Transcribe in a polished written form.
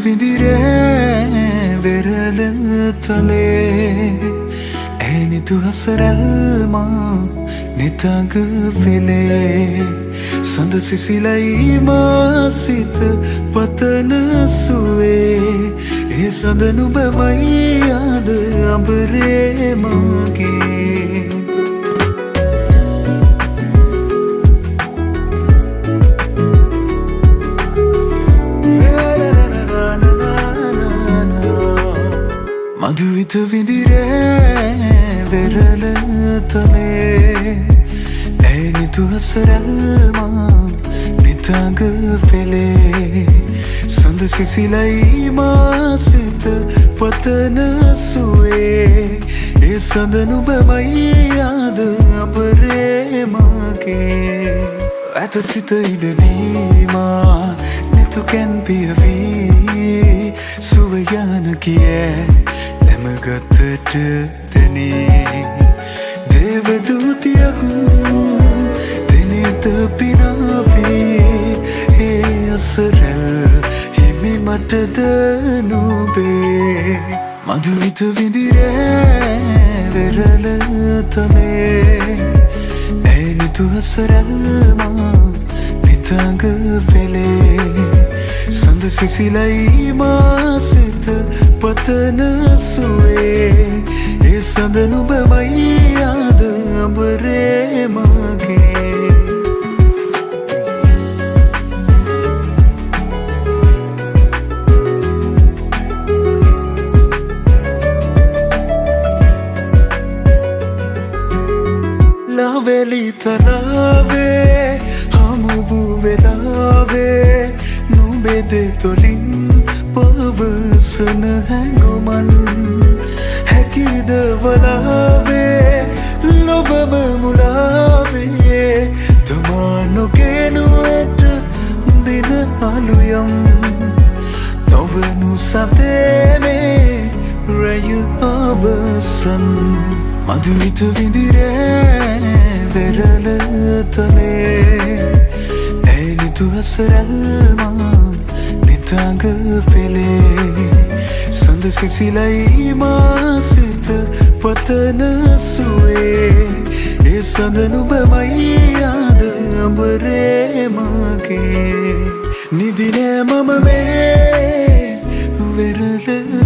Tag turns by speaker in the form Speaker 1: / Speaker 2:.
Speaker 1: විඳිරේ වෙරළ තලේ ඇනිතු හසරල්මා නිතඟ පෙළේ සඳ සිසිලයි මාසිත පතන සුවේ ඒ සඳ නුඹමයි ආද අඹරේ මගේ මధుවිත විඳිරේ වෙරළ තලේ ඇනිතු හසරල්මා නිතඟ පෙළේ සඳ සිසිලයි මාසිත පතන සුවේ ඒ සඳ නුඹමයි ආද අඹරේ මගේ ඇත සිත ඉඩදීමා නෙතු කැන් පියවී සුව යන කියේ නැමගතට තැනේ දේවදූතියක් දෙනෙත පිනාවේ ඒ අසරල් හිමි මටද නුබේ මధుවිත විඳිරේ වෙරළ තලේ ඇනිතු හසරල්මා නිතඟ පෙළේ සඳ සිසිලයි මාසිත පතන සුවේ ඒ සඳ නුඹමයි ආද අඹරේ මගේ ලාවැලි තලාවේ හමු වූ වෙලාවේ නුඹෙද තොලින් පවසන හැඟුමන් හැකිද වලාවේ ලොවම මුලාවේ තමා නොගෙනුවට දින අලුයම් නොවනු සතේමේ රැය අවසන් මధුවිත විඳිරේ වෙරළ තලේ ඇනිතු හසරල්මා නිතඟ පෙළේ සඳ සිසිලයි මාසිත පතන සුවේ ඒ සඳ නුඹමයි ආද අඹරේ මගේ නිදිනෑ මම මේ වෙරළ